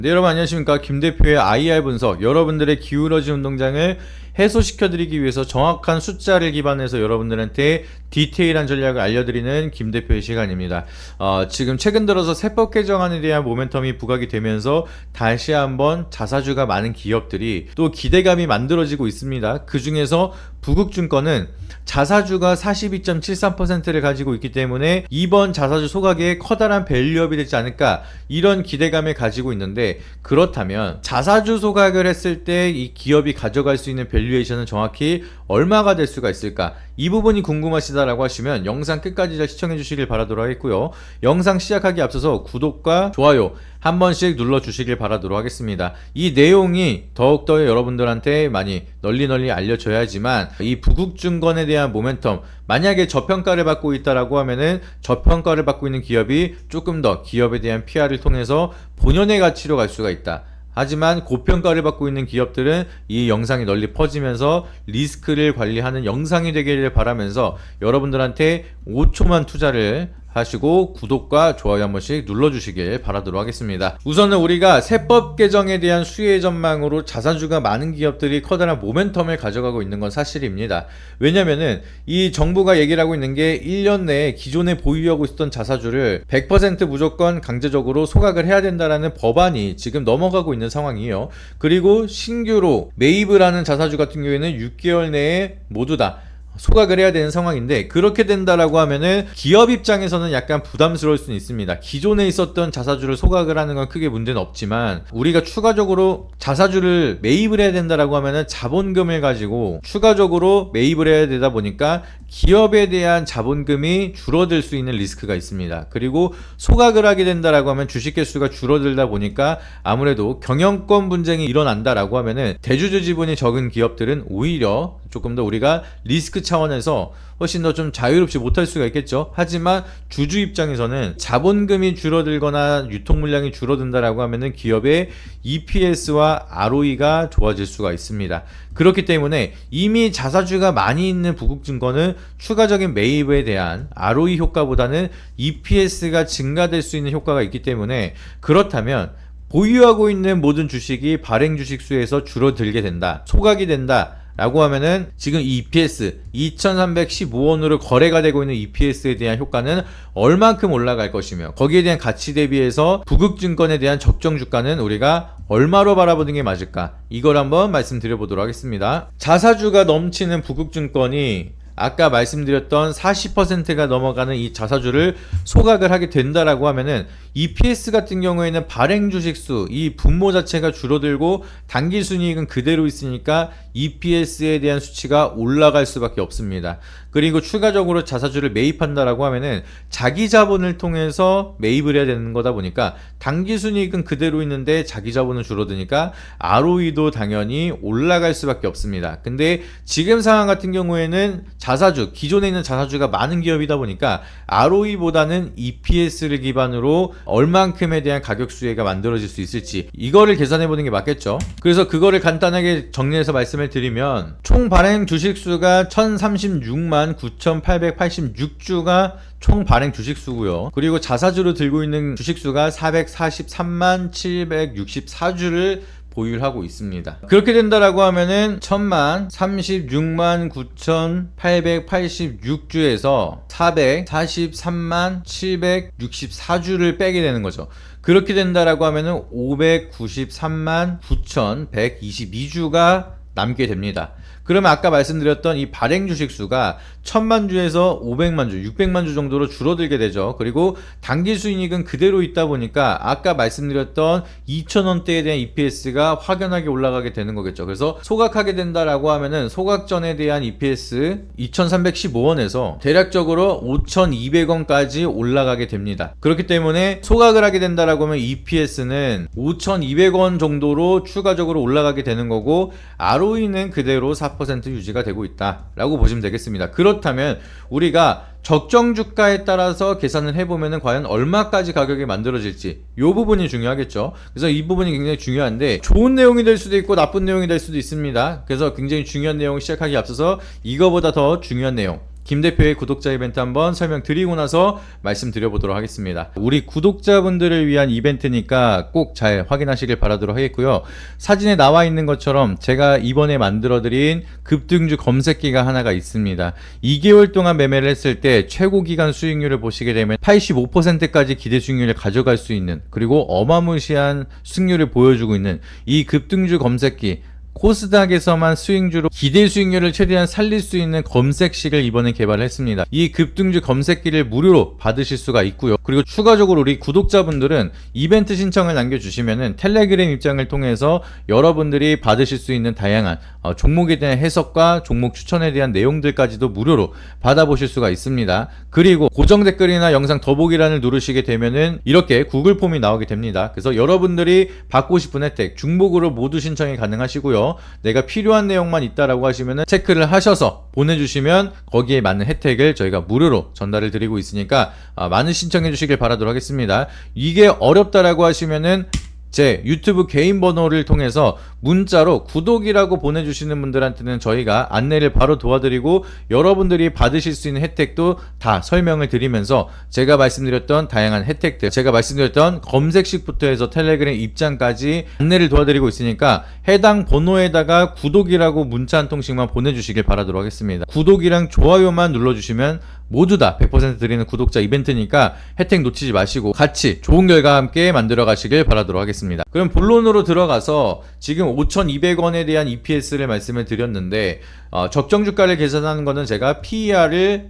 네, 여러분 안녕하십니까. 김 대표의 IR 분석, 여러분들의 기울어진 운동장을 해소시켜드리기 위해서 정확한 숫자를 기반해서 여러분들한테 디테일한 전략을 알려드리는 김 대표의 시간입니다. 지금 최근 들어서 세법 개정안에 대한 모멘텀이 부각이 되면서 다시 한번 자사주가 많은 기업들이 또 기대감이 만들어지고 있습니다. 그 중에서 부국증권은 자사주가 42.73%를 가지고 있기 때문에 이번 자사주 소각에 커다란 밸류업이 되지 않을까, 이런 기대감을 가지고 있는데, 그렇다면 자사주 소각을 했을 때 이 기업이 가져갈 수 있는 밸류에이션은 정확히 얼마가 될 수가 있을까, 이 부분이 궁금하시다라고 하시면 영상 끝까지 잘 시청해 주시길 바라도록 하겠고요. 영상 시작하기 앞서서 구독과 좋아요 한 번씩 눌러주시길 바라도록 하겠습니다. 이 내용이 더욱더 여러분들한테 많이 널리 알려져야지만 이 부국증권에 대한 모멘텀, 만약에 저평가를 받고 있다라고 하면은 저평가를 받고 있는 기업이 조금 더 기업에 대한 PR을 통해서 본연의 가치로 갈 수가 있다. 하지만 고평가를 받고 있는 기업들은 이 영상이 널리 퍼지면서 리스크를 관리하는 영상이 되기를 바라면서 여러분들한테 5초만 투자를 하시고 구독과 좋아요 한 번씩 눌러주시길 바라도록 하겠습니다. 우선은 우리가 세법 개정에 대한 수혜 전망으로 자사주가 많은 기업들이 커다란 모멘텀을 가져가고 있는 건 사실입니다. 왜냐면은 이 정부가 얘기를 하고 있는 게 1년 내에 기존에 보유하고 있었던 자사주를 100% 무조건 강제적으로 소각을 해야 된다라는 법안이 지금 넘어가고 있는 상황이에요. 그리고 신규로 매입을 하는 자사주 같은 경우에는 6개월 내에 모두 다 소각을 해야 되는 상황인데, 그렇게 된다라고 하면은 기업 입장에서는 약간 부담스러울 수는 있습니다. 기존에 있었던 자사주를 소각을 하는 건 크게 문제는 없지만, 우리가 추가적으로 자사주를 매입을 해야 된다라고 하면은 자본금을 가지고 추가적으로 매입을 해야 되다 보니까 기업에 대한 자본금이 줄어들 수 있는 리스크가 있습니다. 그리고 소각을 하게 된다라고 하면 주식 개수가 줄어들다 보니까 아무래도 경영권 분쟁이 일어난다라고 하면은 대주주 지분이 적은 기업들은 오히려 조금 더 우리가 리스크 차원에서 훨씬 더 좀 자유롭지 못할 수가 있겠죠. 하지만 주주 입장에서는 자본금이 줄어들거나 유통 물량이 줄어든다라고 하면은 기업의 EPS와 ROE가 좋아질 수가 있습니다. 그렇기 때문에 이미 자사주가 많이 있는 부국증권은 추가적인 매입에 대한 ROE 효과보다는 EPS가 증가될 수 있는 효과가 있기 때문에, 그렇다면 보유하고 있는 모든 주식이 발행 주식 수에서 줄어들게 된다, 소각이 된다 라고 하면은 지금 이 EPS 2315원으로 거래가 되고 있는 EPS에 대한 효과는 얼만큼 올라갈 것이며, 거기에 대한 가치 대비해서 부국증권에 대한 적정 주가는 우리가 얼마로 바라보는 게 맞을까, 이걸 한번 말씀드려 보도록 하겠습니다. 자사주가 넘치는 부국증권이 아까 말씀드렸던 40%가 넘어가는 이 자사주를 소각을 하게 된다라고 하면은 EPS 같은 경우에는 발행 주식수, 이 분모 자체가 줄어들고 단기 순이익은 그대로 있으니까 EPS에 대한 수치가 올라갈 수밖에 없습니다. 그리고 추가적으로 자사주를 매입한다라고 하면은 자기 자본을 통해서 매입을 해야 되는 거다 보니까 단기 순이익은 그대로 있는데 자기 자본은 줄어드니까 ROE도 당연히 올라갈 수밖에 없습니다. 근데 지금 상황 같은 경우에는 자사주, 기존에 있는 자사주가 많은 기업이다 보니까 ROE보다는 EPS를 기반으로 얼만큼에 대한 가격 수혜가 만들어질 수 있을지, 이거를 계산해 보는 게 맞겠죠. 그래서 그거를 간단하게 정리해서 말씀을 드리면, 총 발행 주식수가 1036만 9,886주가 총 발행 주식수고요. 그리고 자사주로 들고 있는 주식수가 443만 764주를 보유를 하고 있습니다. 그렇게 된다라고 하면은 1036만 9,886주에서 443만 764주를 빼게 되는 거죠. 그렇게 된다라고 하면은 593만 9,122주가 남게 됩니다. 그러면 아까 말씀드렸던 이 발행 주식 수가 1000만 주에서 500만 주, 600만 주 정도로 줄어들게 되죠. 그리고 단기 수익은 그대로 있다 보니까 아까 말씀드렸던 2,000원대에 대한 EPS가 확연하게 올라가게 되는 거겠죠. 그래서 소각하게 된다라고 하면은 소각전에 대한 EPS 2,315원에서 대략적으로 5,200원까지 올라가게 됩니다. 그렇기 때문에 소각을 하게 된다라고 하면 EPS는 5,200원 정도로 추가적으로 올라가게 되는 거고, ROE는 그대로 4% 유지가 되고 있다라고 보시면 되겠습니다. 그렇다면 우리가 적정 주가에 따라서 계산을 해보면 과연 얼마까지 가격이 만들어질지, 이 부분이 중요하겠죠. 그래서 이 부분이 굉장히 중요한데, 좋은 내용이 될 수도 있고 나쁜 내용이 될 수도 있습니다. 그래서 굉장히 중요한 내용 시작하기 앞서서 이거보다 더 중요한 내용, 김 대표의 구독자 이벤트 한번 설명드리고 나서 말씀드려보도록 하겠습니다. 우리 구독자분들을 위한 이벤트니까 꼭 잘 확인하시길 바라도록 하겠고요. 사진에 나와 있는 것처럼 제가 이번에 만들어드린 급등주 검색기가 하나가 있습니다. 2개월 동안 매매를 했을 때 최고 기간 수익률을 보시게 되면 85%까지 기대 수익률을 가져갈 수 있는, 그리고 어마무시한 수익률을 보여주고 있는 이 급등주 검색기, 코스닥에서만 수익주로 기대 수익률을 최대한 살릴 수 있는 검색식을 이번에 개발을 했습니다. 이 급등주 검색기를 무료로 받으실 수가 있고요. 그리고 추가적으로 우리 구독자분들은 이벤트 신청을 남겨주시면은 텔레그램 입장을 통해서 여러분들이 받으실 수 있는 다양한 종목에 대한 해석과 종목 추천에 대한 내용들까지도 무료로 받아보실 수가 있습니다. 그리고 고정 댓글이나 영상 더보기란을 누르시게 되면은 이렇게 구글 폼이 나오게 됩니다. 그래서 여러분들이 받고 싶은 혜택 중복으로 모두 신청이 가능하시고요. 내가 필요한 내용만 있다라고 하시면은 체크를 하셔서 보내주시면 거기에 맞는 혜택을 저희가 무료로 전달을 드리고 있으니까 많은 신청해 주시길 바라도록 하겠습니다. 이게 어렵다라고 하시면은 제 유튜브 개인 번호를 통해서 문자로 구독이라고 보내주시는 분들한테는 저희가 안내를 바로 도와드리고 여러분들이 받으실 수 있는 혜택도 다 설명을 드리면서 제가 말씀드렸던 다양한 혜택들, 제가 말씀드렸던 검색식부터 해서 텔레그램 입장까지 안내를 도와드리고 있으니까 해당 번호에다가 구독이라고 문자 한 통씩만 보내주시길 바라도록 하겠습니다. 구독이랑 좋아요만 눌러주시면 모두 다 100% 드리는 구독자 이벤트니까 혜택 놓치지 마시고 같이 좋은 결과 함께 만들어 가시길 바라도록 하겠습니다. 그럼 본론으로 들어가서 지금 5,200원에 대한 EPS를 말씀을 드렸는데 적정 주가를 계산하는 거는 제가 PER을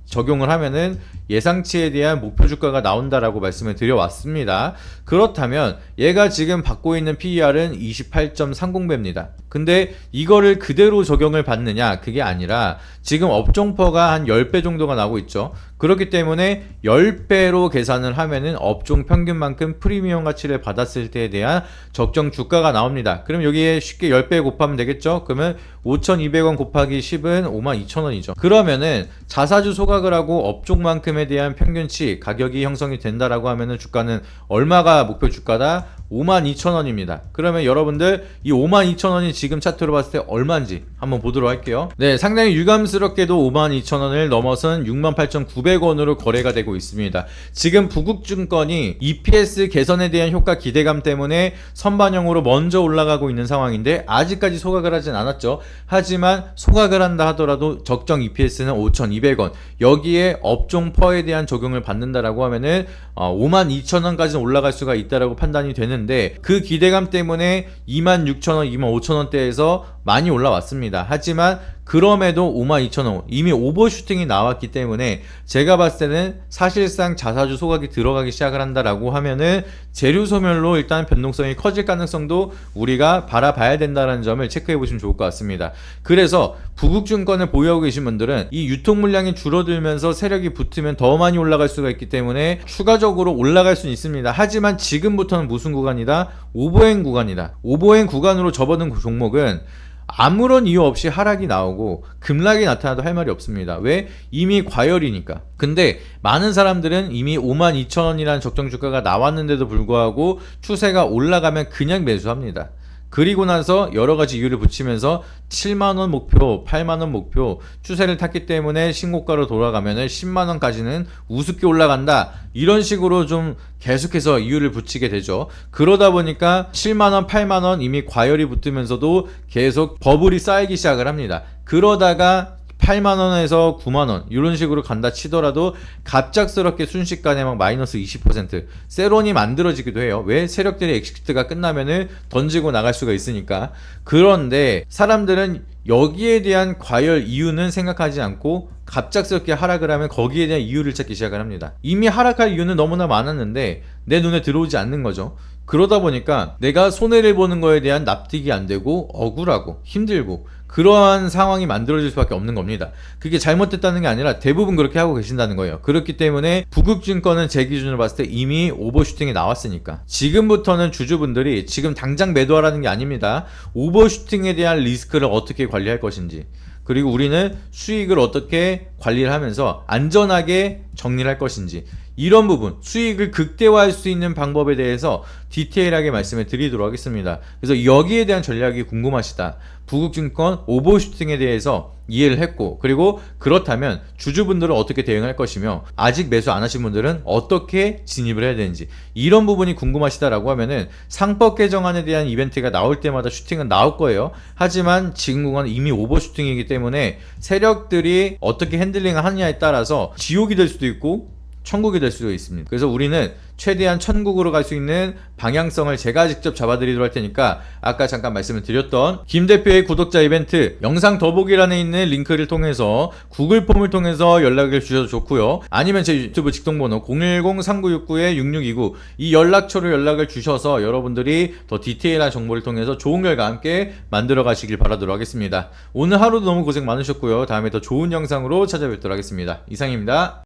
적용을 하면은 예상치에 대한 목표 주가가 나온다라고 말씀을 드려왔습니다. 그렇다면 얘가 지금 받고 있는 PER은 28.30배입니다. 근데 이거를 그대로 적용을 받느냐, 그게 아니라 지금 업종퍼가 한 10배 정도가 나오고 있죠. 그렇기 때문에 10배로 계산을 하면은 업종 평균만큼 프리미엄 가치를 받았을 때에 대한 적정 주가가 나옵니다. 그럼 여기에 쉽게 10배 곱하면 되겠죠. 그러면 5,200원 곱하기 10은 52,000원이죠. 그러면은 자사주 소각을 하고 업종만큼에 대한 평균치 가격이 형성이 된다라고 하면은 주가는 얼마가 목표 주가다? 52,000원입니다. 그러면 여러분들 이 52,000원이 지금 차트로 봤을 때 얼마인지 한번 보도록 할게요. 네, 상당히 유감스럽게도 52,000원을 넘어선 68,900원으로 거래가 되고 있습니다. 지금 부국증권이 EPS 개선에 대한 효과 기대감 때문에 선반영으로 먼저 올라가고 있는 상황인데 아직까지 소각을 하진 않았죠. 하지만 소각을 한다 하더라도 적정 EPS는 5,200원, 여기에 업종 퍼에 대한 적용을 받는다라고 하면은 52,000원까지는 올라갈 수가 있다라고 판단이 되는데 그 기대감 때문에 26,000원, 25,000원대에서 많이 올라왔습니다. 하지만 그럼에도 52,000원 이미 오버슈팅이 나왔기 때문에 제가 봤을 때는 사실상 자사주 소각이 들어가기 시작을 한다라고 하면은 재료 소멸로 일단 변동성이 커질 가능성도 우리가 바라봐야 된다는 점을 체크해 보시면 좋을 것 같습니다. 그래서 부국증권을 보유하고 계신 분들은 이 유통 물량이 줄어들면서 세력이 붙으면 더 많이 올라갈 수가 있기 때문에 추가적으로 올라갈 수는 있습니다. 하지만 지금부터는 무슨 구간이다? 오버행 구간이다. 오버행 구간으로 접어든 종목은 아무런 이유 없이 하락이 나오고 급락이 나타나도 할 말이 없습니다. 왜? 이미 과열이니까. 근데 많은 사람들은 이미 52,000원이라는 적정 주가가 나왔는데도 불구하고 추세가 올라가면 그냥 매수합니다. 그리고 나서 여러가지 이유를 붙이면서 7만원 목표, 8만원 목표 추세를 탔기 때문에 신고가로 돌아가면은 10만원까지는 우습게 올라간다, 이런 식으로 좀 계속해서 이유를 붙이게 되죠. 그러다 보니까 7만원, 8만원 이미 과열이 붙으면서도 계속 버블이 쌓이기 시작을 합니다. 그러다가 8만원에서 9만원 이런 식으로 간다 치더라도 갑작스럽게 순식간에 막 마이너스 20% 세론이 만들어지기도 해요. 왜? 세력들의 엑시트가 끝나면은 던지고 나갈 수가 있으니까. 그런데 사람들은 여기에 대한 과열 이유는 생각하지 않고 갑작스럽게 하락을 하면 거기에 대한 이유를 찾기 시작을 합니다. 이미 하락할 이유는 너무나 많았는데 내 눈에 들어오지 않는 거죠. 그러다 보니까 내가 손해를 보는 거에 대한 납득이 안 되고 억울하고 힘들고 그러한 상황이 만들어질 수밖에 없는 겁니다. 그게 잘못됐다는 게 아니라 대부분 그렇게 하고 계신다는 거예요. 그렇기 때문에 부국증권은 제 기준으로 봤을 때 이미 오버슈팅이 나왔으니까 지금부터는 주주분들이 지금 당장 매도하라는 게 아닙니다. 오버슈팅에 대한 리스크를 어떻게 관리할 것인지, 그리고 우리는 수익을 어떻게 관리를 하면서 안전하게 정리를 할 것인지, 이런 부분 수익을 극대화할 수 있는 방법에 대해서 디테일하게 말씀을 드리도록 하겠습니다. 그래서 여기에 대한 전략이 궁금하시다, 부국증권 오버슈팅에 대해서 이해를 했고, 그리고 그렇다면 주주분들은 어떻게 대응할 것이며 아직 매수 안 하신 분들은 어떻게 진입을 해야 되는지, 이런 부분이 궁금하시다라고 하면은 상법 개정안에 대한 이벤트가 나올 때마다 슈팅은 나올 거예요. 하지만 지금 그건 이미 오버슈팅이기 때문에 세력들이 어떻게 핸들링을 하느냐에 따라서 지옥이 될 수도 있고 천국이 될 수도 있습니다. 그래서 우리는 최대한 천국으로 갈 수 있는 방향성을 제가 직접 잡아드리도록 할 테니까, 아까 잠깐 말씀을 드렸던 김 대표의 구독자 이벤트 영상 더보기란에 있는 링크를 통해서 구글 폼을 통해서 연락을 주셔도 좋고요, 아니면 제 유튜브 직통번호 010-3969-6629 이 연락처로 연락을 주셔서 여러분들이 더 디테일한 정보를 통해서 좋은 결과 함께 만들어 가시길 바라도록 하겠습니다. 오늘 하루도 너무 고생 많으셨고요, 다음에 더 좋은 영상으로 찾아뵙도록 하겠습니다. 이상입니다.